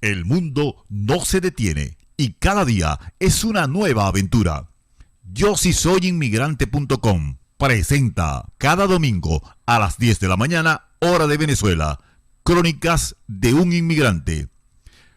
El mundo no se detiene y cada día es una nueva aventura. Yo sí soy inmigrante.com presenta cada domingo a las 10 de la mañana, hora de Venezuela, Crónicas de un Inmigrante.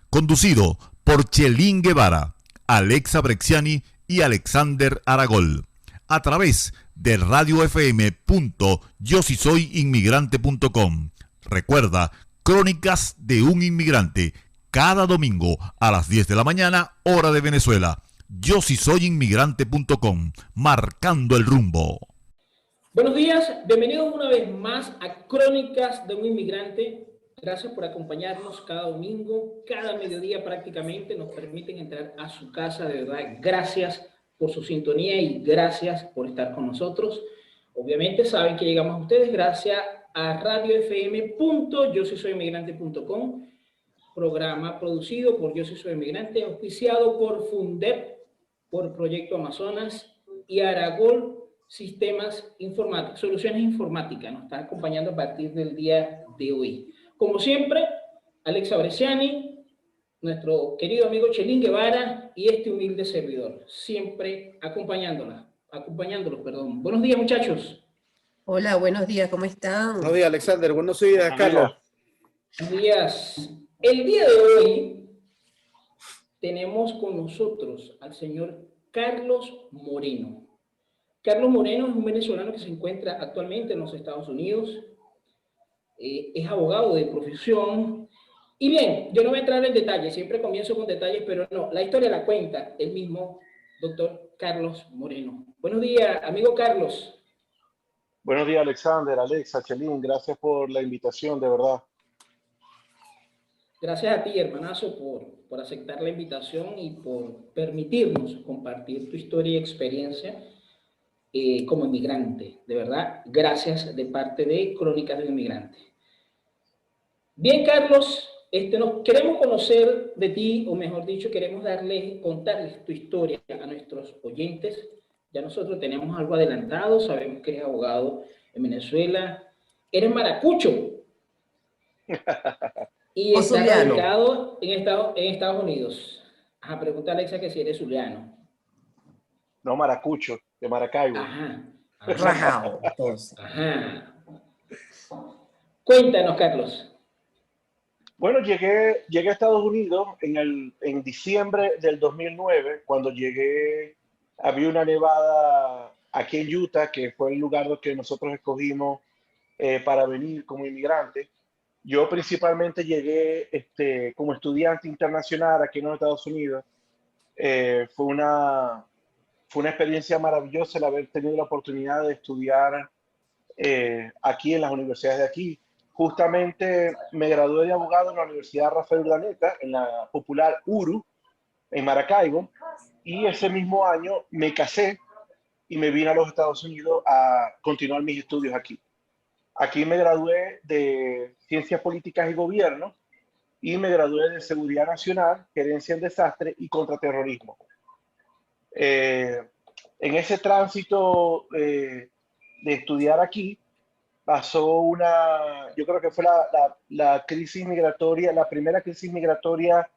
Conducido por Chelín Guevara, Alexa Brexiani y Alexander Aragol. A través de radiofm.yosisoyinmigrante.com. Recuerda, Crónicas de un Inmigrante, cada domingo a las 10 de la mañana, hora de Venezuela. Yo sí soy inmigrante.com, marcando el rumbo. Buenos días, bienvenidos una vez más a Crónicas de un Inmigrante. Gracias por acompañarnos cada domingo, cada mediodía prácticamente. Nos permiten entrar a su casa, de verdad. Gracias por su sintonía y gracias por estar con nosotros. Obviamente saben que llegamos a ustedes gracias a radiofm.yosisoyinmigrante.com, programa producido por Yo sí soy inmigrante, auspiciado por Fundep, por Proyecto Amazonas y Aragol Sistemas Informáticos, Soluciones Informáticas. Nos está acompañando a partir del día de hoy. Como siempre, Alexa Brexiani, nuestro querido amigo Chelín Guevara y este humilde servidor, siempre acompañándolos. Buenos días, muchachos. Hola, buenos días, ¿cómo están? Buenos días, Alexander. Buenos días, Carlos. Buenos días. El día de hoy tenemos con nosotros al señor Carlos Moreno. Carlos Moreno es un venezolano que se encuentra actualmente en los Estados Unidos. Es abogado de profesión. Y bien, yo no voy a entrar en detalles, siempre comienzo con detalles, pero no, la historia la cuenta el mismo doctor Carlos Moreno. Buenos días, amigo Carlos. Buenos días, Alexander, Alexa, Chelín. Gracias por la invitación, de verdad. Gracias a ti, hermanazo, por aceptar la invitación y por permitirnos compartir tu historia y experiencia como inmigrante. De verdad, gracias de parte de Crónicas de un Inmigrante. Bien, Carlos, nos queremos conocer de ti, o mejor dicho, queremos contarles tu historia a nuestros oyentes. Ya nosotros tenemos algo adelantado, sabemos que eres abogado en Venezuela, eres maracucho. Y está radicado en Estados Unidos. Ajá, pregunta a Alexa que si eres zuliano. No, maracucho, de Maracaibo. Ajá. Rajao, entonces. Ajá. Cuéntanos, Carlos. Bueno, llegué a Estados Unidos en diciembre del 2009. Cuando llegué, había una nevada aquí en Utah, que fue el lugar que nosotros escogimos para venir como inmigrante. Yo principalmente llegué como estudiante internacional aquí en los Estados Unidos. Fue una experiencia maravillosa el haber tenido la oportunidad de estudiar aquí en las universidades de aquí. Justamente me gradué de abogado en la Universidad Rafael Urdaneta, en la popular URU, en Maracaibo, y ese mismo año me casé y me vine a los Estados Unidos a continuar mis estudios aquí. Aquí me gradué de Ciencias Políticas y Gobierno y me gradué de Seguridad Nacional, Gerencia en Desastre y Contraterrorismo. En ese tránsito de estudiar aquí, pasó yo creo que fue la crisis migratoria, la primera crisis migratoria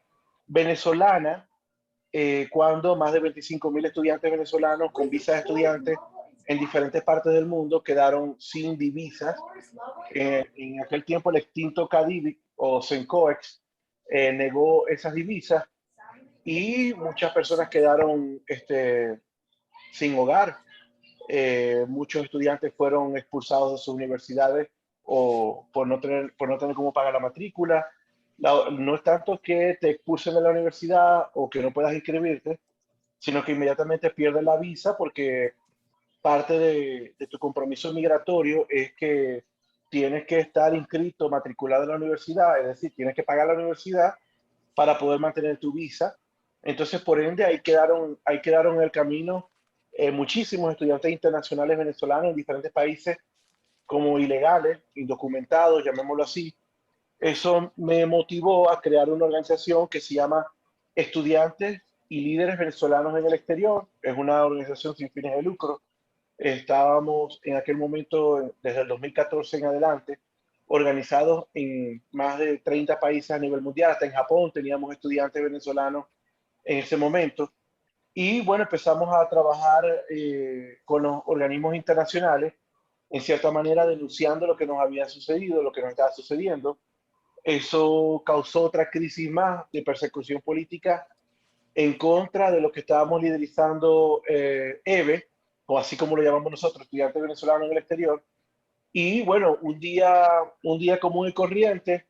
venezolana, cuando más de 25.000 estudiantes venezolanos con visas de estudiantes en diferentes partes del mundo quedaron sin divisas. En aquel tiempo el extinto CADIVI o CENCOEX negó esas divisas y muchas personas quedaron sin hogar. Muchos estudiantes fueron expulsados de sus universidades o por no tener cómo pagar la matrícula. No es tanto que te expulsen de la universidad o que no puedas inscribirte, sino que inmediatamente pierdes la visa, porque parte de tu compromiso migratorio es que tienes que estar inscrito, matriculado en la universidad, es decir, tienes que pagar la universidad para poder mantener tu visa. Entonces, por ende, ahí quedaron en el camino muchísimos estudiantes internacionales venezolanos en diferentes países como ilegales, indocumentados, llamémoslo así. Eso me motivó a crear una organización que se llama Estudiantes y Líderes Venezolanos en el Exterior. Es una organización sin fines de lucro. Estábamos en aquel momento, desde el 2014 en adelante, organizados en más de 30 países a nivel mundial. Hasta en Japón teníamos estudiantes venezolanos en ese momento. Y bueno, empezamos a trabajar con los organismos internacionales, en cierta manera denunciando lo que nos había sucedido, lo que nos estaba sucediendo. Eso causó otra crisis más de persecución política en contra de lo que estábamos liderizando EVE, o así como lo llamamos nosotros, estudiantes venezolanos en el exterior. Y bueno, un día común y corriente,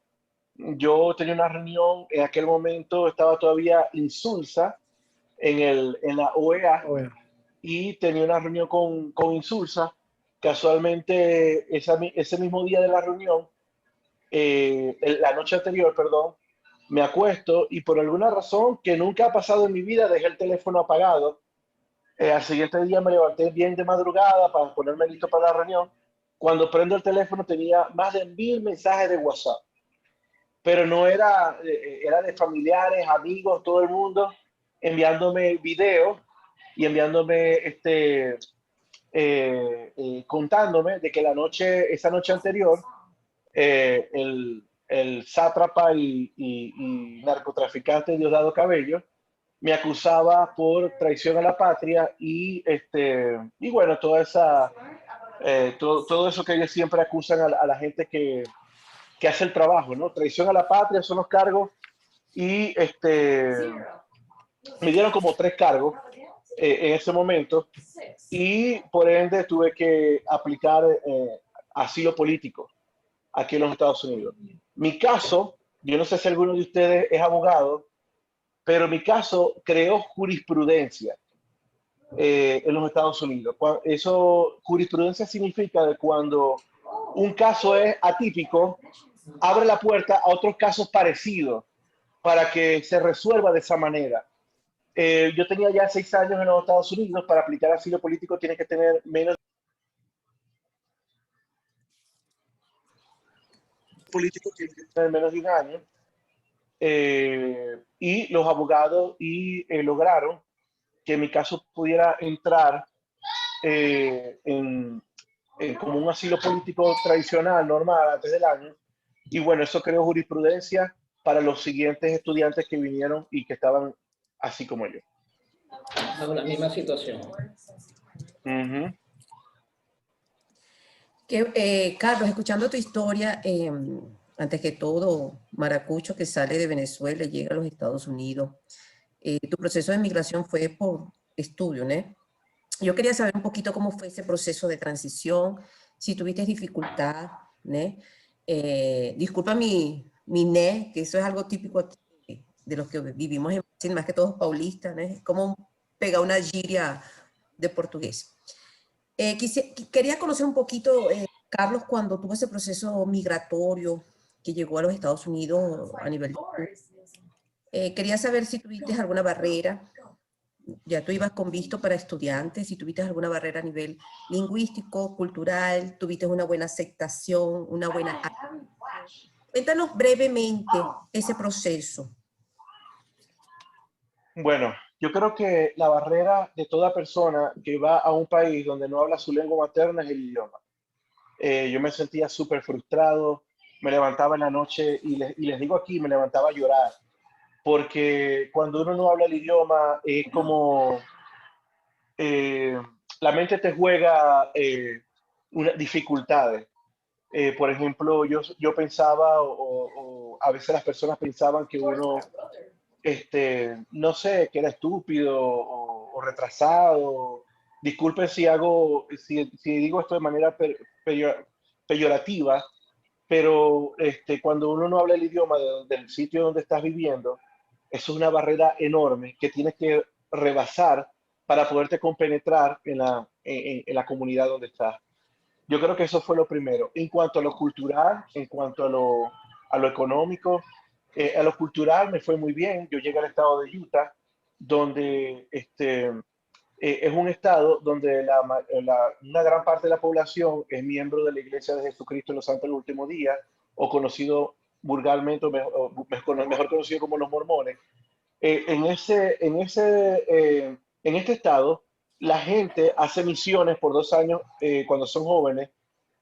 yo tenía una reunión, en aquel momento estaba todavía Insulsa en la OEA, y tenía una reunión con Insulsa. Casualmente, ese mismo día de la reunión, la noche anterior, perdón, me acuesto y por alguna razón que nunca ha pasado en mi vida, dejé el teléfono apagado. Al siguiente día me levanté bien de madrugada para ponerme listo para la reunión. Cuando prendo el teléfono tenía más de 1000 mensajes de WhatsApp, pero no era, era de familiares, amigos, todo el mundo enviándome videos y enviándome contándome de que esa noche anterior, el sátrapa y narcotraficante Diosdado Cabello me acusaba por traición a la patria y bueno, todo eso que ellos siempre acusan a la gente que hace el trabajo, ¿no? Traición a la patria son los cargos y me dieron como 3 cargos en ese momento y por ende tuve que aplicar asilo político aquí en los Estados Unidos. Mi caso, yo no sé si alguno de ustedes es abogado, pero mi caso creó jurisprudencia en los Estados Unidos. Jurisprudencia significa que cuando un caso es atípico, abre la puerta a otros casos parecidos para que se resuelva de esa manera. Yo tenía ya 6 años en los Estados Unidos. Para aplicar asilo político tienes que tener menos de 1 año. Y los abogados lograron que mi caso pudiera entrar como un asilo político tradicional, normal, antes del año. Y bueno, eso creó jurisprudencia para los siguientes estudiantes que vinieron y que estaban así como yo. Bajo la misma situación. Carlos, escuchando tu historia, antes que todo, maracucho que sale de Venezuela y llega a los Estados Unidos, tu proceso de migración fue por estudio, ¿no? Yo quería saber un poquito cómo fue ese proceso de transición, si tuviste dificultad, ¿no? Disculpa mi ne, que eso es algo típico aquí, de los que vivimos en Brasil, más que todos paulistas, ¿no? Es como pegar una giria de portugués. Quería conocer un poquito, Carlos, cuando tuvo ese proceso migratorio que llegó a los Estados Unidos a nivel de... quería saber si tuviste alguna barrera. Ya tú ibas con visto para estudiantes, si tuviste alguna barrera a nivel lingüístico, cultural, tuviste una buena aceptación, una buena... Cuéntanos brevemente ese proceso. Bueno, yo creo que la barrera de toda persona que va a un país donde no habla su lengua materna es el idioma. Yo me sentía súper frustrado, me levantaba en la noche y les digo aquí, me levantaba a llorar, porque cuando uno no habla el idioma es como la mente te juega dificultades. Por ejemplo, yo pensaba, o a veces las personas pensaban que uno, no sé, que era estúpido o retrasado. Disculpen si digo esto de manera peyorativa, pero cuando uno no habla el idioma del sitio donde estás viviendo, eso es una barrera enorme que tienes que rebasar para poderte compenetrar en la comunidad donde estás. Yo creo que eso fue lo primero. En cuanto a lo cultural, en cuanto a lo económico, a lo cultural me fue muy bien. Yo llegué al estado de Utah, donde es un estado donde una gran parte de la población es miembro de la Iglesia de Jesucristo en los Santos del Último Día, o conocido vulgarmente, mejor conocido como los mormones. En este estado, la gente hace misiones por 2 años cuando son jóvenes,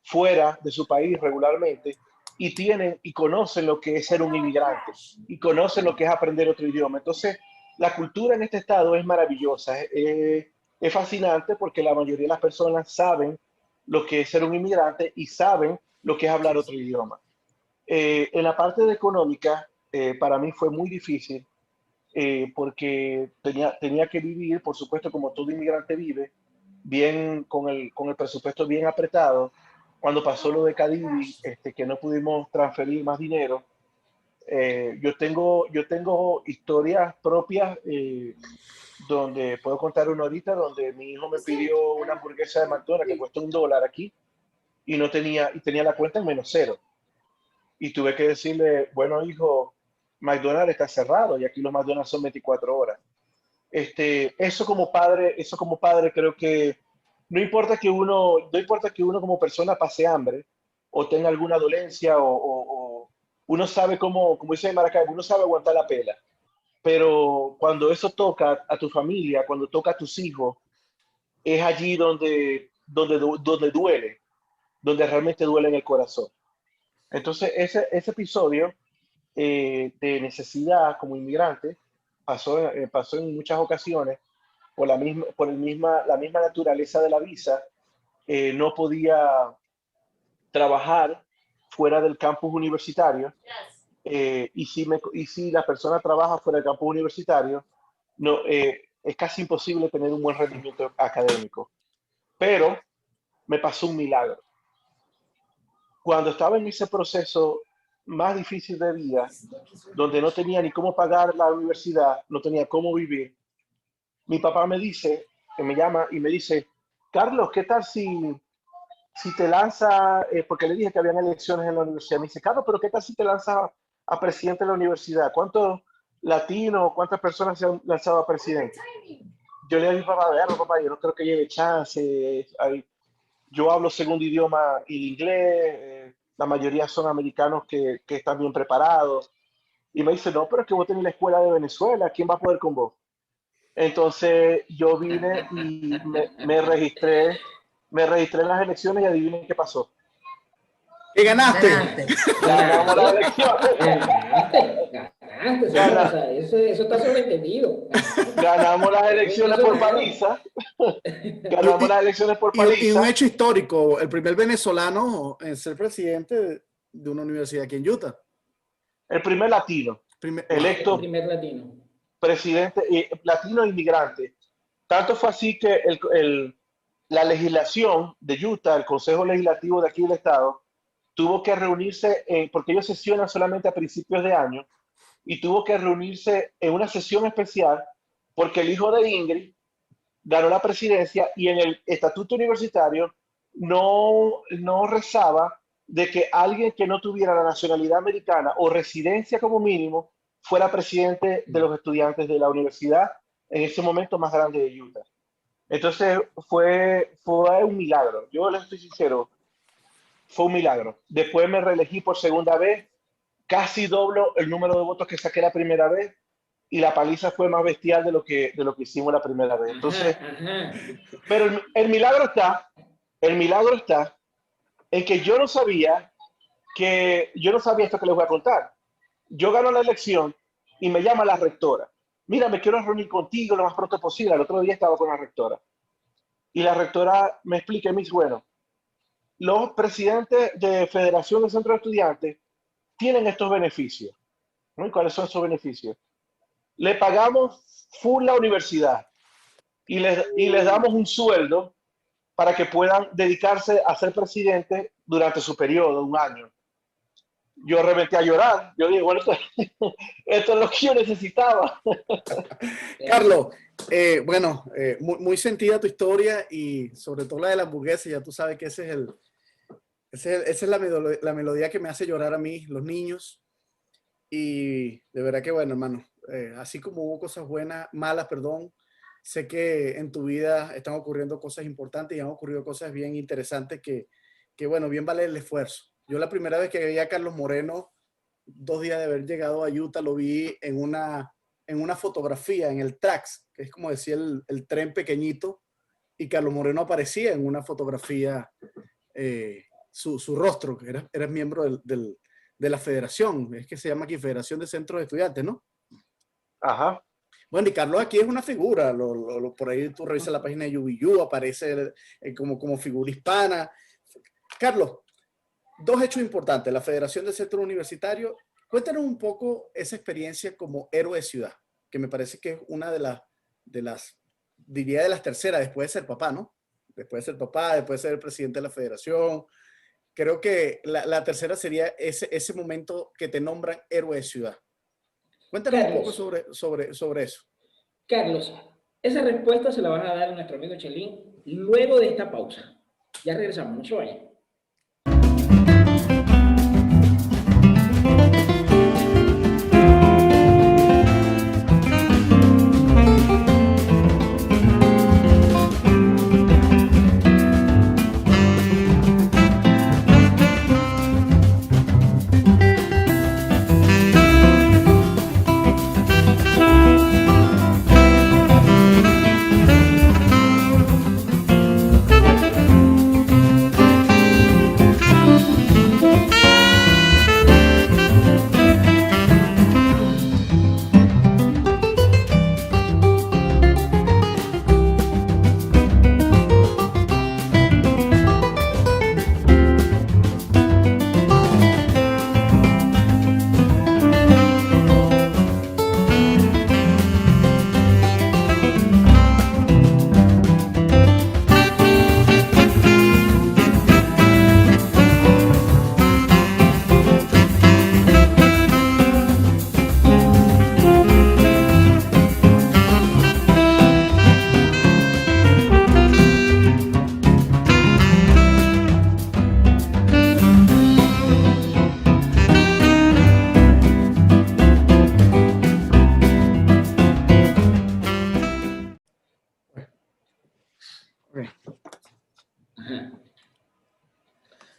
fuera de su país regularmente, y conocen lo que es ser un inmigrante y conocen lo que es aprender otro idioma. Entonces, la cultura en este estado es maravillosa, es fascinante porque la mayoría de las personas saben lo que es ser un inmigrante y saben lo que es hablar otro idioma. En la parte de económica, para mí fue muy difícil porque tenía que vivir, por supuesto, como todo inmigrante vive, bien con el presupuesto bien apretado. Cuando pasó lo de Cadivi, que no pudimos transferir más dinero, yo tengo historias propias donde puedo contar una ahorita, donde mi hijo me pidió una hamburguesa de McDonald's que cuesta $1 aquí y tenía la cuenta en -0. Y tuve que decirle, bueno, hijo, McDonald's está cerrado y aquí los McDonald's son 24 horas. Eso como padre creo que no importa que uno como persona pase hambre o tenga alguna dolencia o uno sabe como dice en Maracaibo, uno sabe aguantar la pela. Pero cuando eso toca a tu familia, cuando toca a tus hijos, es allí donde duele, donde realmente duele en el corazón. Entonces, ese episodio de necesidad como inmigrante pasó en muchas ocasiones por la misma naturaleza de la visa. No podía trabajar fuera del campus universitario. Y si la persona trabaja fuera del campus universitario, no, es casi imposible tener un buen rendimiento académico. Pero me pasó un milagro. Cuando estaba en ese proceso más difícil de vida, donde no tenía ni cómo pagar la universidad, no tenía cómo vivir, mi papá me llama y me dice, Carlos, ¿qué tal si te lanza, porque le dije que habían elecciones en la universidad, me dice, Carlos, pero ¿qué tal si te lanza a presidente de la universidad? ¿Cuántos latinos, cuántas personas se han lanzado a presidente? Yo le dije a mi papá, vean, papá, yo no creo que lleve chance. Yo hablo segundo idioma el inglés, la mayoría son americanos que están bien preparados. Y me dice, no, pero es que vos tenés la escuela de Venezuela, ¿quién va a poder con vos? Entonces yo vine y me registré en las elecciones y adivinen qué pasó. ¿Qué ganaste? Ganaste. Ganamos las elecciones. Ganaste, señor. O sea, eso está sobreentendido. Ganamos las elecciones por paliza. Ganamos las elecciones por Y un paliza. hecho histórico, el primer venezolano en ser presidente de una universidad aquí en Utah. El primer latino Wow. El electo primer latino. presidente, latino inmigrante. Tanto fue así que la legislación de Utah, el Consejo Legislativo de aquí del estado, tuvo que reunirse, porque ellos sesionan solamente a principios de año, y tuvo que reunirse en una sesión especial porque el hijo de Ingrid ganó la presidencia y en el estatuto universitario no rezaba de que alguien que no tuviera la nacionalidad americana o residencia como mínimo fuera presidente de los estudiantes de la universidad en ese momento más grande de Utah. Entonces fue un milagro. Yo les estoy sincero, fue un milagro. Después me reelegí por segunda vez, casi doblo el número de votos que saqué la primera vez y la paliza fue más bestial de lo que hicimos la primera vez. Entonces, pero el milagro está en que yo no sabía esto que les voy a contar. Yo gano la elección y me llama la rectora. Mira, me quiero reunir contigo lo más pronto posible. El otro día estaba con la rectora. Y la rectora me explica y me dice, bueno, los presidentes de Federación de Centros de Estudiantes tienen estos beneficios. ¿No? ¿Y cuáles son esos beneficios? Le pagamos full la universidad y les damos un sueldo para que puedan dedicarse a ser presidente durante su periodo, un año. Yo reventé a llorar. Yo digo, bueno, esto es lo que yo necesitaba. Carlos, bueno, muy sentida tu historia y sobre todo la de la hamburguesa. Ya tú sabes que esa es la melodía que me hace llorar a mí, los niños. Y de verdad que bueno, hermano, así como hubo cosas buenas, malas, perdón, sé que en tu vida están ocurriendo cosas importantes y han ocurrido cosas bien interesantes que bueno, bien vale el esfuerzo. Yo la primera vez que vi a Carlos Moreno, 2 días de haber llegado a Utah, lo vi en una fotografía, en el Trax, que es como decía el tren pequeñito, y Carlos Moreno aparecía en una fotografía, su rostro, que eras miembro de la federación, es que se llama aquí Federación de Centros de Estudiantes, ¿no? Ajá. Bueno, y Carlos aquí es una figura, por ahí tú revisas la página de UBU, aparece como figura hispana. Carlos, dos hechos importantes, la Federación de Centros Universitarios. Cuéntanos un poco esa experiencia como héroe de ciudad, que me parece que es una de las, diría de las terceras, después de ser papá, ¿no? Después de ser papá, después de ser el presidente de la federación. Creo que la tercera sería ese momento que te nombran héroe de ciudad. Cuéntanos un poco sobre eso. Carlos, esa respuesta se la van a dar a nuestro amigo Chelín luego de esta pausa. Ya regresamos, no se vayan.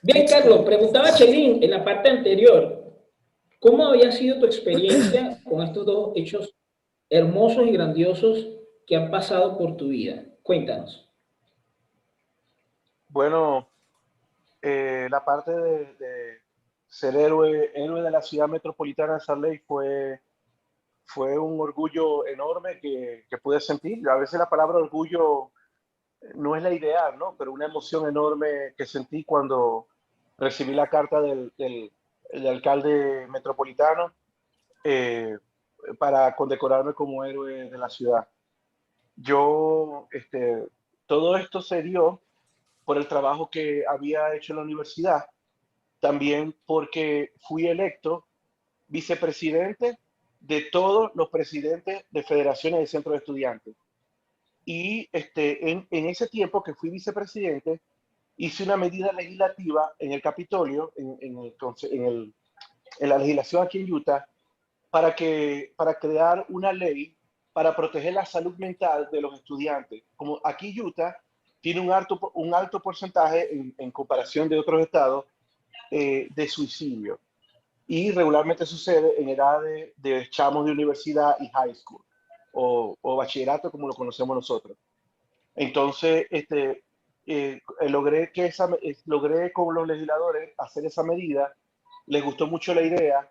Bien, Carlos, preguntaba Chelín en la parte anterior, ¿cómo había sido tu experiencia con estos dos hechos hermosos y grandiosos que han pasado por tu vida? Cuéntanos. Bueno, la parte de ser héroe de la ciudad metropolitana de Salt Lake fue un orgullo enorme que pude sentir. A veces la palabra orgullo no es la ideal, ¿no? Pero una emoción enorme que sentí cuando recibí la carta del alcalde metropolitano eh, para condecorarme como héroe de la ciudad. Todo esto se dio por el trabajo que había hecho en la universidad, también porque fui electo vicepresidente de todos los presidentes de federaciones de centros de estudiantes. Y en ese tiempo que fui vicepresidente, hice una medida legislativa en el Capitolio, en la legislación aquí en Utah, para crear una ley para proteger la salud mental de los estudiantes. Como aquí Utah tiene un alto porcentaje en comparación de otros estados de suicidio. Y regularmente sucede en edades de chamos de universidad y high school, o bachillerato como lo conocemos nosotros. Entonces, logré con los legisladores hacer esa medida. Les gustó mucho la idea.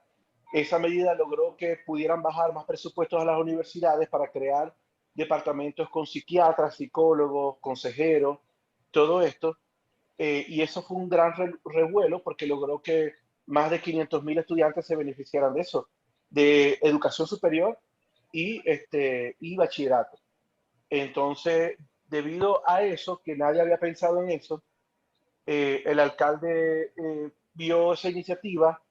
Esa medida logró que pudieran bajar más presupuestos a las universidades para crear departamentos con psiquiatras, psicólogos, consejeros, todo esto. Y eso fue un gran revuelo porque logró que más de 500,000 estudiantes se beneficiaran de eso, de educación superior y bachillerato. Entonces, debido a eso, que nadie había pensado en eso, el alcalde vio esa iniciativa,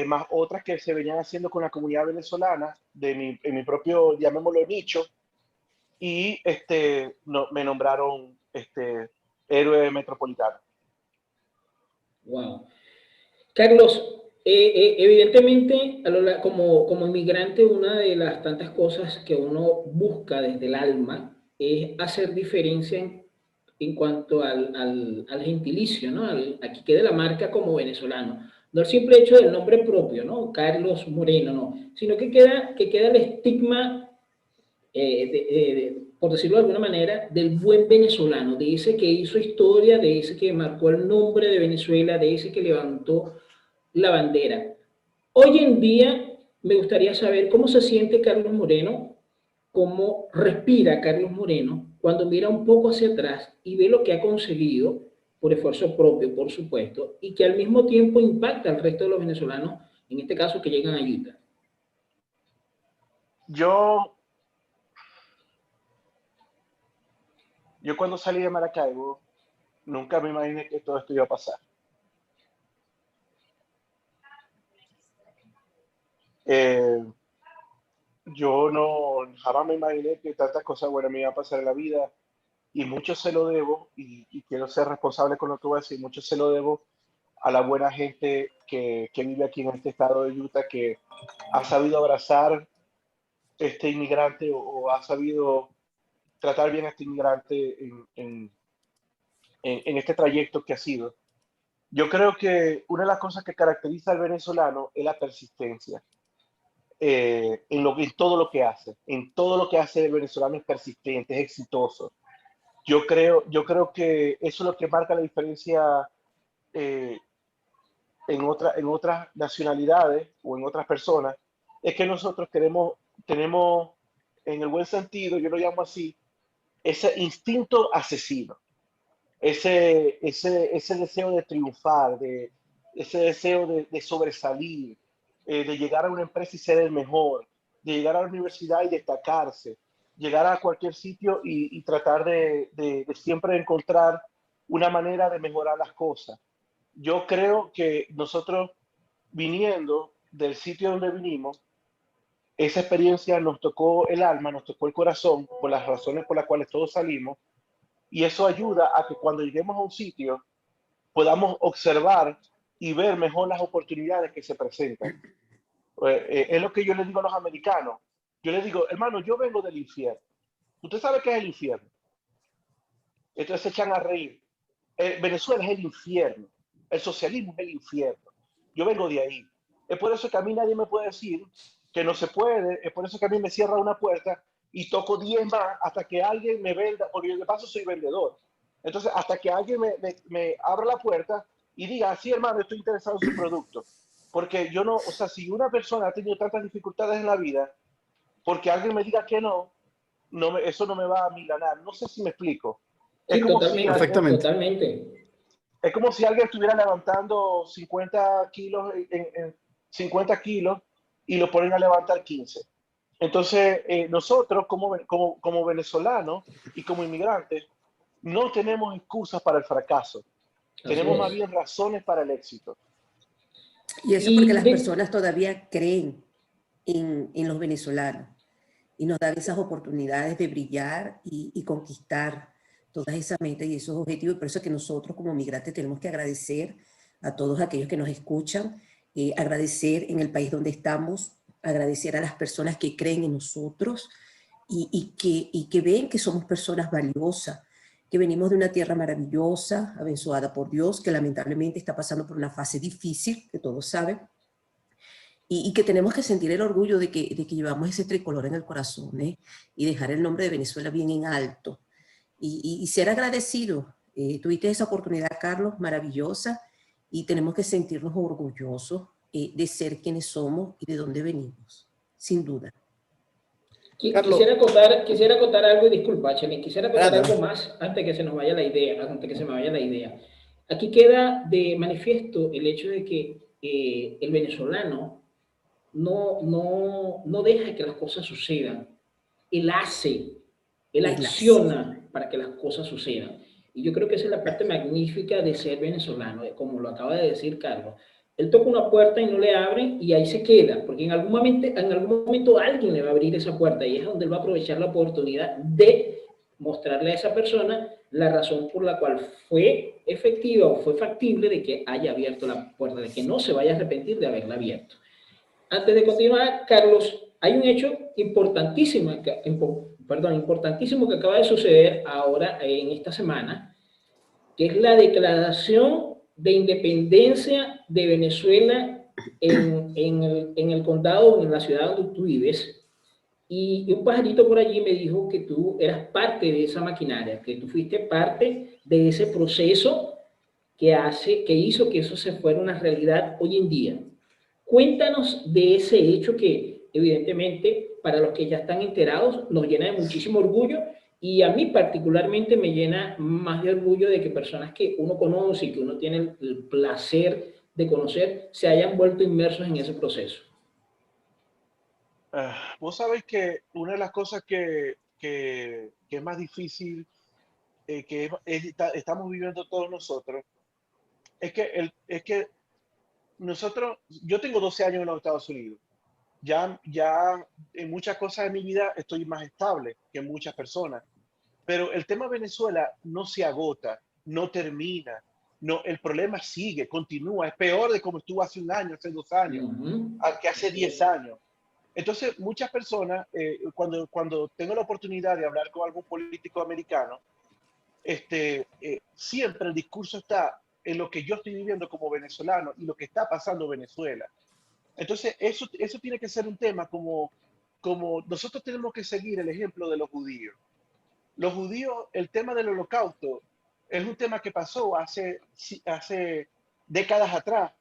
más otras que se venían haciendo con la comunidad venezolana, en mi propio, llamémoslo, nicho, y me nombraron héroe metropolitano. Wow. Carlos, evidentemente, como inmigrante, una de las tantas cosas que uno busca desde el alma es hacer diferencia en cuanto al gentilicio, ¿no? Aquí quede la marca como venezolano. No el simple hecho del nombre propio, ¿no? Carlos Moreno, no. Sino que queda el estigma, por decirlo de alguna manera, del buen venezolano, de ese que hizo historia, de ese que marcó el nombre de Venezuela, de ese que levantó la bandera. Hoy en día me gustaría saber cómo se siente Carlos Moreno, cómo respira Carlos Moreno cuando mira un poco hacia atrás y ve lo que ha conseguido por esfuerzo propio, por supuesto, y que al mismo tiempo impacta al resto de los venezolanos, en este caso que llegan a Utah. Yo cuando salí de Maracaibo, nunca me imaginé que todo esto iba a pasar. Eh, yo no, jamás me imaginé que tantas cosas buenas me iban a pasar en la vida y mucho se lo debo, y quiero ser responsable con lo que voy a decir, mucho se lo debo a la buena gente que vive aquí en este estado de Utah, que ha sabido abrazar este inmigrante o ha sabido tratar bien a este inmigrante en este trayecto que ha sido. Yo creo que una de las cosas que caracteriza al venezolano es la persistencia. En todo lo que hace. En todo lo que hace el venezolano es persistente, es exitoso. Yo creo que eso es lo que marca la diferencia eh, en otras nacionalidades o en otras personas, es que nosotros tenemos, en el buen sentido, yo lo llamo así, ese instinto asesino, ese deseo de triunfar, ese deseo de sobresalir, de llegar a una empresa y ser el mejor, de llegar a la universidad y destacarse, llegar a cualquier sitio y tratar de siempre encontrar una manera de mejorar las cosas. Yo creo que nosotros, viniendo del sitio donde vinimos, esa experiencia nos tocó el alma, nos tocó el corazón, por las razones por las cuales todos salimos, y eso ayuda a que cuando lleguemos a un sitio podamos observar y ver mejor las oportunidades que se presentan. Es lo que yo les digo a los americanos. Yo les digo, hermano, yo vengo del infierno. ¿Usted sabe qué es el infierno? Entonces se echan a reír. Venezuela es el infierno. El socialismo es el infierno. Yo vengo de ahí. Es por eso que a mí nadie me puede decir que no se puede. Es por eso que a mí me cierra una puerta y toco 10 más hasta que alguien me venda, porque yo de paso soy vendedor. Entonces, hasta que alguien me abra la puerta y diga, sí, hermano, estoy interesado en su producto. Porque yo no, o sea, si una persona ha tenido tantas dificultades en la vida, porque alguien me diga que no, eso no me va a milanar. No sé si me explico. Sí, Es como si, Perfectamente. totalmente. es como si alguien estuviera levantando 50 kilos, 50 kilos y lo ponen a levantar 15. Entonces, nosotros como venezolanos y como inmigrantes, no tenemos excusas para el fracaso. Así Tenemos más es. bien razones para el éxito. Y eso porque las personas todavía creen en los venezolanos y nos dan esas oportunidades de brillar y conquistar todas esas metas y esos objetivos. Y por eso es que nosotros como migrantes tenemos que agradecer a todos aquellos que nos escuchan, agradecer en el país donde estamos, agradecer a las personas que creen en nosotros y que ven que somos personas valiosas, que venimos de una tierra maravillosa, abençoada por Dios, que lamentablemente está pasando por una fase difícil, que todos saben, y que tenemos que sentir el orgullo de que llevamos ese tricolor en el corazón, y dejar el nombre de Venezuela bien en alto, y ser agradecido. Tuviste esa oportunidad, Carlos, maravillosa, y tenemos que sentirnos orgullosos de ser quienes somos y de dónde venimos, sin duda. Carlos. Quisiera acotar algo, y disculpa, Chelín, quisiera acotar Nada. algo más antes que se nos vaya la idea, antes que se me vaya la idea. Aquí queda de manifiesto el hecho de que el venezolano no deja que las cosas sucedan. Él hace, él acciona para que las cosas sucedan. Y yo creo que esa es la parte magnífica de ser venezolano, como lo acaba de decir Carlos. Él toca una puerta y no le abren y ahí se queda, porque en algún momento alguien le va a abrir esa puerta y es donde él va a aprovechar la oportunidad de mostrarle a esa persona la razón por la cual fue efectiva o fue factible de que haya abierto la puerta, de que no se vaya a arrepentir de haberla abierto. Antes de continuar, Carlos, hay un hecho importantísimo que acaba de suceder ahora en esta semana, que es la declaración de independencia de Venezuela en el condado, en la ciudad donde tú vives. Y un pajarito por allí me dijo que tú eras parte de esa maquinaria, que tú fuiste parte de ese proceso que hizo que eso se fuera una realidad hoy en día. Cuéntanos de ese hecho que evidentemente para los que ya están enterados nos llena de muchísimo orgullo y a mí particularmente me llena más de orgullo de que personas que uno conoce y que uno tiene el placer de conocer se hayan vuelto inmersos en ese proceso. Vos sabés que una de las cosas que es más difícil, estamos viviendo todos nosotros, es que nosotros, yo tengo 12 años en los Estados Unidos. Ya en muchas cosas de mi vida estoy más estable que muchas personas. Pero el tema Venezuela no se agota, no termina. No, el problema sigue, continúa. Es peor de como estuvo hace un año, hace 2 años, que hace 10 años. Entonces, muchas personas, cuando tengo la oportunidad de hablar con algún político americano, siempre el discurso está en lo que yo estoy viviendo como venezolano y lo que está pasando en Venezuela. Entonces, eso tiene que ser un tema como nosotros tenemos que seguir el ejemplo de los judíos. Los judíos, el tema del holocausto es un tema que pasó hace décadas atrás,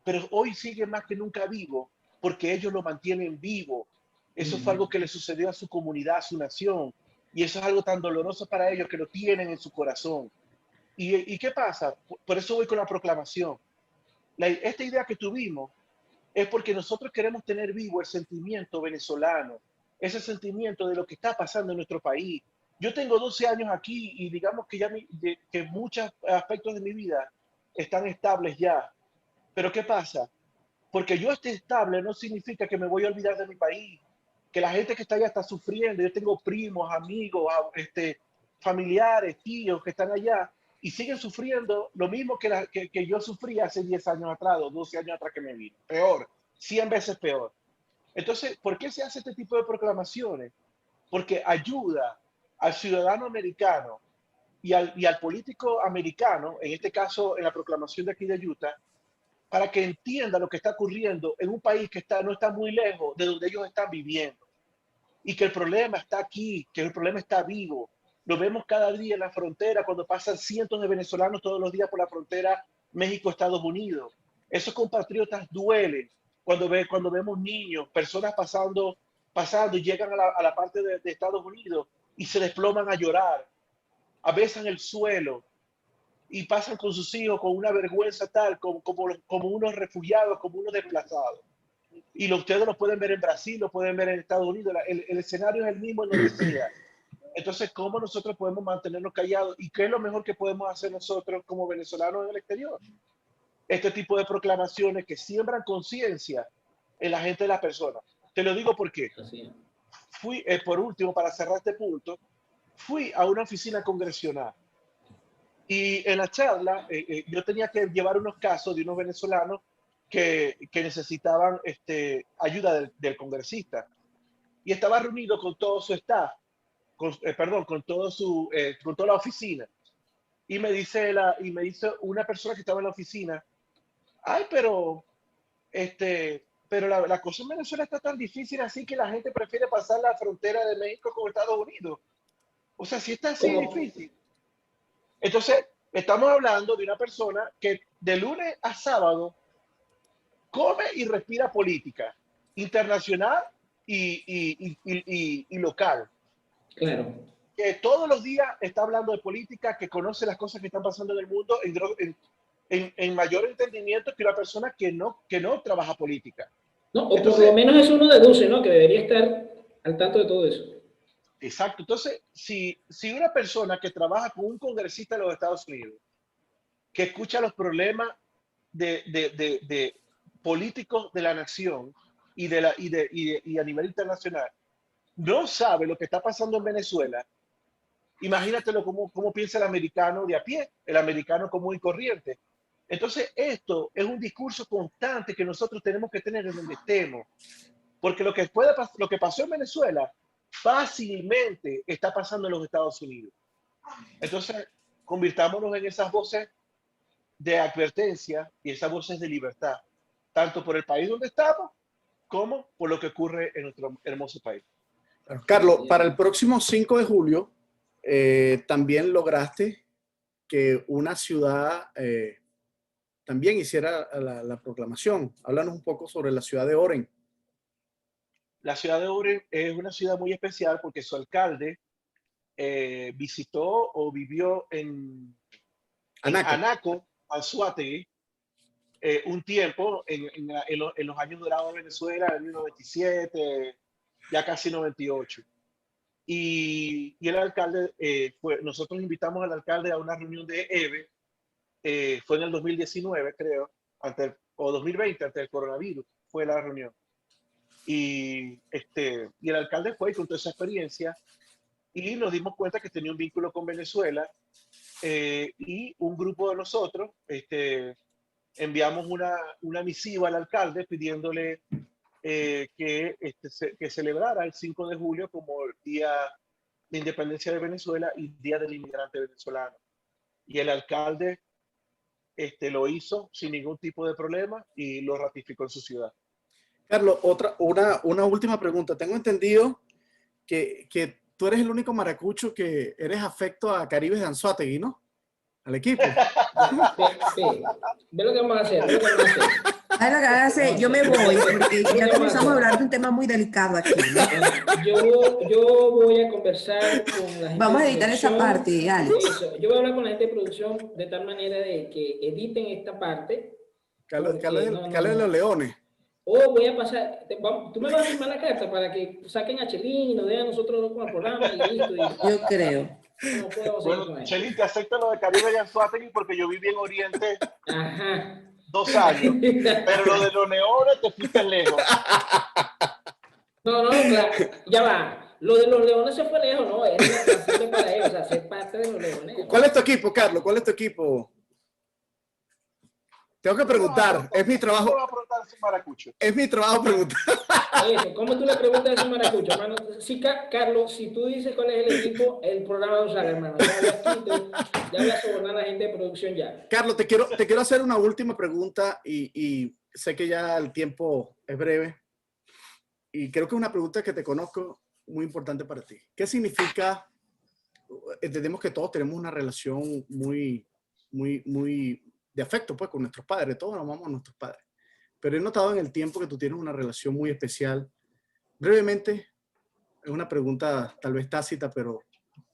pero hoy sigue más que nunca vivo porque ellos lo mantienen vivo. Eso fue algo que le sucedió a su comunidad, a su nación, y eso es algo tan doloroso para ellos que lo tienen en su corazón. ¿Y qué pasa? Por eso voy con la proclamación. Esta idea que tuvimos es porque nosotros queremos tener vivo el sentimiento venezolano, ese sentimiento de lo que está pasando en nuestro país. Yo tengo 12 años aquí y digamos que que muchos aspectos de mi vida están estables ya. Pero ¿qué pasa? Porque yo esté estable no significa que me voy a olvidar de mi país, que la gente que está allá está sufriendo. Yo tengo primos, amigos, familiares, tíos que están allá y siguen sufriendo lo mismo que yo sufrí hace 10 años atrás o 12 años atrás que me vine. Peor, 100 veces peor. Entonces, ¿por qué se hace este tipo de proclamaciones? Porque ayuda al ciudadano americano y al político americano, en este caso en la proclamación de aquí de Utah, para que entienda lo que está ocurriendo en un país que no está muy lejos de donde ellos están viviendo. Y que el problema está aquí, que el problema está vivo. Lo vemos cada día en la frontera, cuando pasan cientos de venezolanos todos los días por la frontera México-Estados Unidos. Esos compatriotas duelen cuando vemos niños, personas pasando y llegan a la parte de Estados Unidos y se desploman a llorar, a besan el suelo y pasan con sus hijos con una vergüenza tal, como unos refugiados, como unos desplazados. Y ustedes lo pueden ver en Brasil, lo pueden ver en Estados Unidos, el escenario es el mismo en donde sea. Entonces, ¿cómo nosotros podemos mantenernos callados? ¿Y qué es lo mejor que podemos hacer nosotros como venezolanos en el exterior? Este tipo de proclamaciones que siembran conciencia en la gente de las personas. Te lo digo porque fui, por último, para cerrar este punto, fui a una oficina congresional y en la charla yo tenía que llevar unos casos de unos venezolanos que necesitaban ayuda del congresista. Y estaba reunido con todo su staff, con toda la oficina. Y me dice una persona que estaba en la oficina, ay, pero la cosa en Venezuela está tan difícil así que la gente prefiere pasar la frontera de México con Estados Unidos. O sea, si está así difícil. Entonces, estamos hablando de una persona que de lunes a sábado come y respira política internacional y local. Claro. Que todos los días está hablando de política, que conoce las cosas que están pasando en el mundo en mayor entendimiento que una persona que no trabaja política. No, o entonces, por lo menos eso uno deduce, ¿no? Que debería estar al tanto de todo eso. Exacto. Entonces, si una persona que trabaja con un congresista de los Estados Unidos, que escucha los problemas de políticos de la nación y a nivel internacional, no sabe lo que está pasando en Venezuela, imagínatelo cómo piensa el americano de a pie, el americano común y corriente. Entonces, esto es un discurso constante que nosotros tenemos que tener en donde estemos, porque lo que pasó en Venezuela fácilmente está pasando en los Estados Unidos. Entonces, convirtámonos en esas voces de advertencia y esas voces de libertad, tanto por el país donde estamos como por lo que ocurre en nuestro hermoso país. Carlos, para el próximo 5 de julio también lograste que una ciudad también hiciera la proclamación. Háblanos un poco sobre la ciudad de Oren. La ciudad de Oren es una ciudad muy especial porque su alcalde visitó o vivió en Anaco, Anzoátegui, un tiempo en los años dorados de Venezuela, en 1997, ya casi 98. Y el alcalde, nosotros invitamos al alcalde a una reunión de EVE, fue en el 2019, creo, o 2020, ante el coronavirus, fue la reunión. Y el alcalde fue y contó esa experiencia y nos dimos cuenta que tenía un vínculo con Venezuela, y un grupo de nosotros enviamos una misiva al alcalde pidiéndole que celebrara el 5 de julio como el Día de Independencia de Venezuela y Día del Inmigrante Venezolano. Y el alcalde lo hizo sin ningún tipo de problema y lo ratificó en su ciudad. Carlos, una última pregunta. Tengo entendido que tú eres el único maracucho que eres afecto a Caribes de Anzoátegui, ¿no? Al equipo. Ve lo que vamos a hacer, ve lo que vamos a hacer. Ahora, gracias, yo me voy porque ya comenzamos a hablar de un tema muy delicado aquí, ¿no? Yo voy a conversar con la gente. Vamos a editar esa parte, Alex. Eso. Yo voy a hablar con la gente de producción de tal manera de que editen esta parte. Carlos de los Leones. O voy a pasar, tú me vas a firmar la carta para que saquen a Chelín y nos den a nosotros dos con el programa y listo. Yo creo. No podemos Bueno, Chelín, te acepto lo de Caribe y Anzoátegui porque yo viví en Oriente Ajá. 2 años, pero lo de los Leones te fuiste lejos. No, claro, ya va. Lo de los Leones se fue lejos, ¿no? Era bastante para ellos, o sea, ser parte de los Leones. ¿Cuál es tu equipo, Carlos? ¿Cuál es tu equipo? Tengo que preguntar, es mi trabajo. Es mi trabajo preguntar. Eso, ¿cómo tú le preguntas a ese maracucho, hermano? Sí, Carlos, si tú dices cuál es el equipo, el programa va a usar, hermano. Ya voy a sobornar a la gente de producción ya. Carlos, te quiero hacer una última pregunta y sé que ya el tiempo es breve. Y creo que es una pregunta que te conozco muy importante para ti. ¿Qué significa? Entendemos que todos tenemos una relación muy de afecto pues con nuestros padres, todos amamos a nuestros padres, pero he notado en el tiempo que tú tienes una relación muy especial. Brevemente, es una pregunta tal vez tácita, pero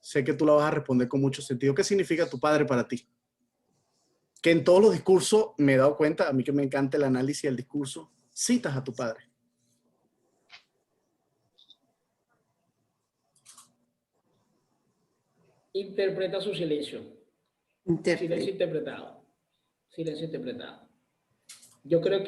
sé que tú la vas a responder con mucho sentido. ¿Qué significa tu padre para ti? Que en todos los discursos me he dado cuenta, a mí que me encanta el análisis del discurso, citas a tu padre. Interpreta su silencio. Silencio interpretado. Silencio interpretado. Yo creo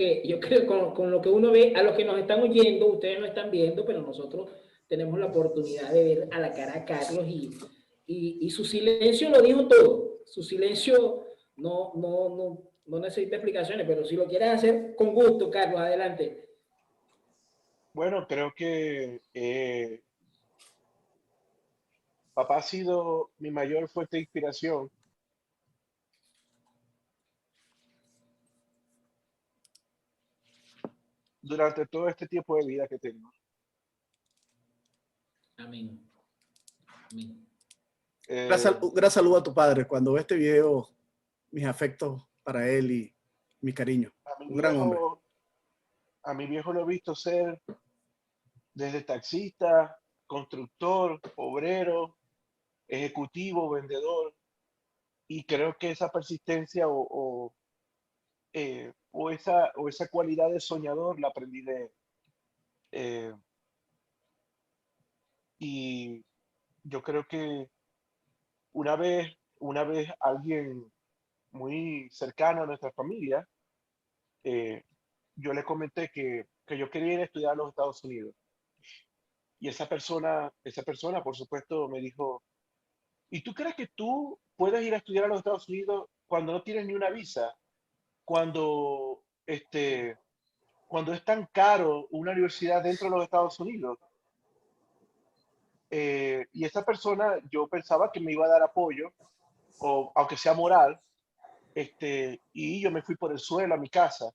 con lo que uno ve, a los que nos están oyendo, ustedes no están viendo, pero nosotros tenemos la oportunidad de ver a la cara a Carlos y su silencio lo dijo todo. Su silencio no necesita explicaciones, pero si lo quieres hacer con gusto, Carlos, adelante. Bueno, creo que papá ha sido mi mayor fuente de inspiración. Durante todo este tiempo de vida que tengo. Amén. Amén. Gran saludo a tu padre. Cuando ve este video, mis afectos para él y mi cariño. Un gran hombre. A mi viejo lo he visto ser desde taxista, constructor, obrero, ejecutivo, vendedor, y creo que esa persistencia o esa cualidad de soñador la aprendí de él. Y yo creo que una vez alguien muy cercano a nuestra familia, yo le comenté que yo quería ir a estudiar a los Estados Unidos. Y esa persona, por supuesto, me dijo, ¿y tú crees que tú puedes ir a estudiar a los Estados Unidos cuando no tienes ni una visa? Cuando es tan caro una universidad dentro de los Estados Unidos. Y esa persona, yo pensaba que me iba a dar apoyo, o aunque sea moral, y yo me fui por el suelo a mi casa.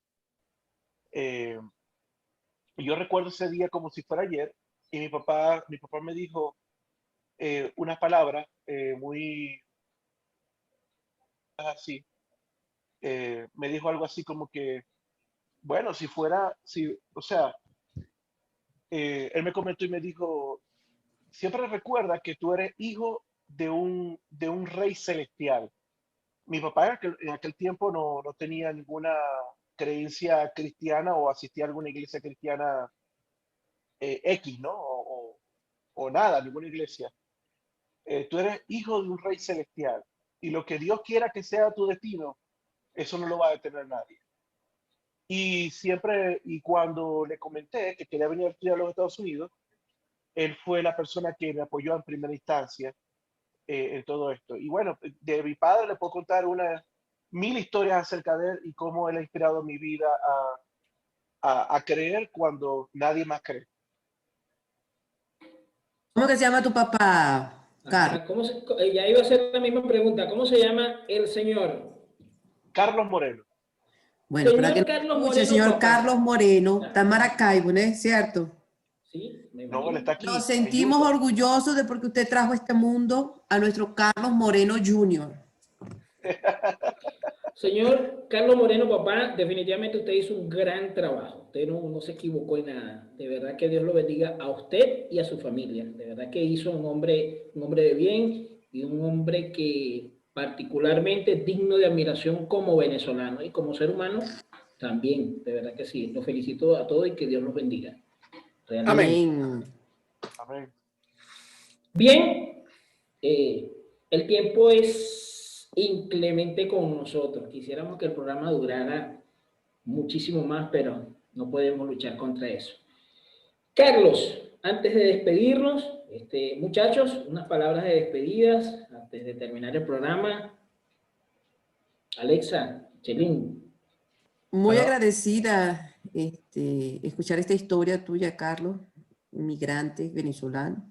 Y yo recuerdo ese día como si fuera ayer, y mi papá me dijo unas palabras muy así, me dijo algo así como que, bueno, si fuera, si, o sea, él me comentó y me dijo, siempre recuerda que tú eres hijo de un rey celestial. Mi papá en aquel tiempo no tenía ninguna creencia cristiana o asistía a alguna iglesia cristiana X, ¿no? O nada, ninguna iglesia. Tú eres hijo de un rey celestial y lo que Dios quiera que sea tu destino, eso no lo va a detener nadie. Y siempre, y cuando le comenté que quería venir a estudiar a los Estados Unidos, él fue la persona que me apoyó en primera instancia en todo esto. Y bueno, de mi padre le puedo contar unas 1000 historias acerca de él y cómo él ha inspirado mi vida a creer cuando nadie más cree. ¿Cómo que se llama tu papá, Carlos? Ajá, ya iba a hacer la misma pregunta. ¿Cómo se llama el señor? Carlos Moreno. Bueno, para que Señor nos Carlos escuche, el Moreno, señor papá. Carlos Moreno, está en Maracaibo, ¿no es cierto? Sí, me No, él imagino. está aquí. Nos en sentimos Utah. orgullosos de porque usted trajo a este mundo a nuestro Carlos Moreno Jr. Señor Carlos Moreno, papá, definitivamente usted hizo un gran trabajo. Usted no se equivocó en nada. De verdad que Dios lo bendiga a usted y a su familia. De verdad que hizo un hombre de bien y un hombre que particularmente es digno de admiración como venezolano y como ser humano también. De verdad que sí. Lo felicito a todos y que Dios los bendiga. Realmente. Amén. Amén. Bien, el tiempo es inclemente con nosotros. Quisiéramos que el programa durara muchísimo más, pero no podemos luchar contra eso. Carlos, antes de despedirnos, muchachos, unas palabras de despedidas antes de terminar el programa. Alexa, Chelín. Muy Bueno. agradecida escuchar esta historia tuya, Carlos, inmigrante venezolano.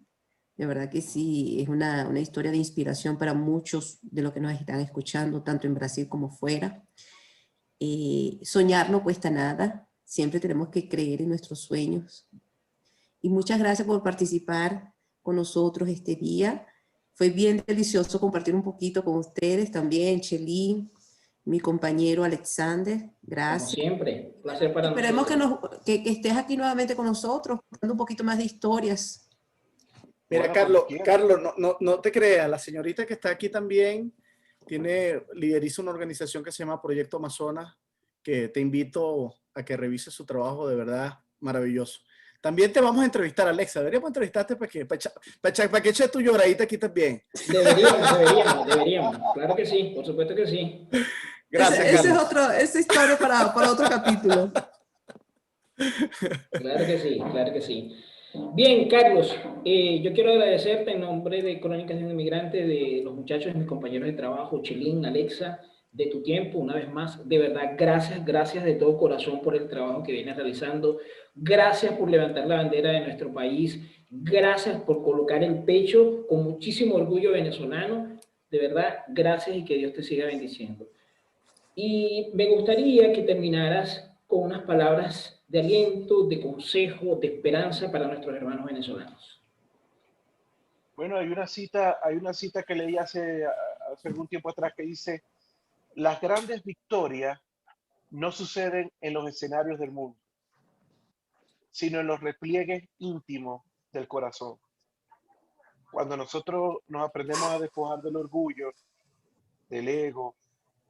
De verdad que sí, es una historia de inspiración para muchos de los que nos están escuchando, tanto en Brasil como fuera. Soñar no cuesta nada, siempre tenemos que creer en nuestros sueños. Y muchas gracias por participar con nosotros este día. Fue bien delicioso compartir un poquito con ustedes, también Chelín, mi compañero Alexander, gracias. Como siempre, placer para Esperemos nosotros. que estés aquí nuevamente con nosotros, contando un poquito más de historias. Mira, Bueno, Carlos, cuando quiera. Carlos, no te creas, la señorita que está aquí también lideriza una organización que se llama Proyecto Amazonas, que te invito a que revises su trabajo, de verdad maravilloso. También te vamos a entrevistar, Alexa. Deberíamos entrevistarte para que eches tu lloradita aquí también. Deberíamos. Claro que sí, por supuesto que sí. Gracias, Carlos. Esa historia para otro capítulo. Claro que sí. Bien, Carlos, yo quiero agradecerte en nombre de Crónicas de un Inmigrante, de los muchachos, de mis compañeros de trabajo, Chelín, Alexa, de tu tiempo, una vez más. De verdad, gracias de todo corazón por el trabajo que vienes realizando. Gracias por levantar la bandera de nuestro país. Gracias por colocar el pecho con muchísimo orgullo venezolano. De verdad, gracias y que Dios te siga bendiciendo. Y me gustaría que terminaras con unas palabras de aliento, de consejo, de esperanza para nuestros hermanos venezolanos. Bueno, hay una cita que leí hace algún tiempo atrás que dice, las grandes victorias no suceden en los escenarios del mundo, sino en los repliegues íntimos del corazón. Cuando nosotros nos aprendemos a despojar del orgullo, del ego,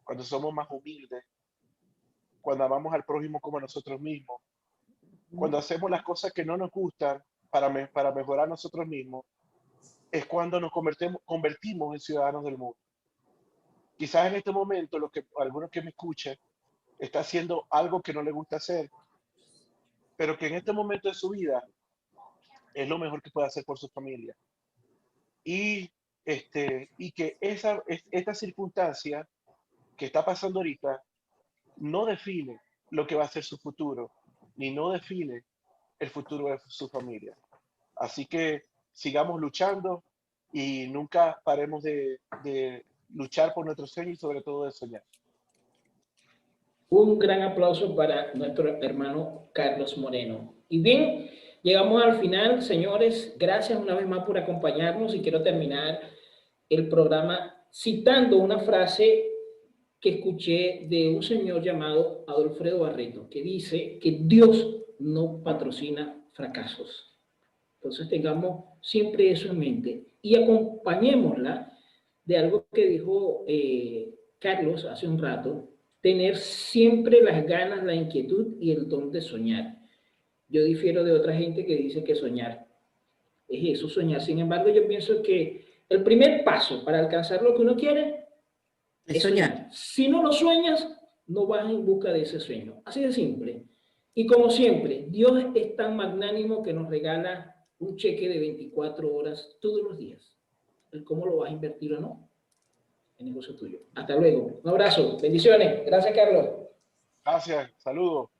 cuando somos más humildes, cuando amamos al prójimo como a nosotros mismos, cuando hacemos las cosas que no nos gustan para mejorar nosotros mismos, es cuando nos convertimos en ciudadanos del mundo. Quizás en este momento, algunos que me escuchan, está haciendo algo que no le gusta hacer, pero que en este momento de su vida es lo mejor que puede hacer por su familia. Y que esta circunstancia que está pasando ahorita no define lo que va a ser su futuro, ni no define el futuro de su familia. Así que sigamos luchando y nunca paremos de luchar por nuestros sueños y sobre todo de soñar. Un gran aplauso para nuestro hermano Carlos Moreno. Y bien, llegamos al final, señores. Gracias una vez más por acompañarnos y quiero terminar el programa citando una frase que escuché de un señor llamado Adolfredo Barreto, que dice que Dios no patrocina fracasos. Entonces tengamos siempre eso en mente y acompañémosla de algo que dijo Carlos hace un rato, tener siempre las ganas, la inquietud y el don de soñar. Yo difiero de otra gente que dice que soñar es eso, soñar. Sin embargo, yo pienso que el primer paso para alcanzar lo que uno quiere es soñar. Si no lo sueñas, no vas en busca de ese sueño. Así de simple. Y como siempre, Dios es tan magnánimo que nos regala un cheque de 24 horas todos los días. El cómo lo vas a invertir o no, el negocio tuyo. Hasta luego. Un abrazo. Bendiciones. Gracias, Carlos. Gracias. Saludos.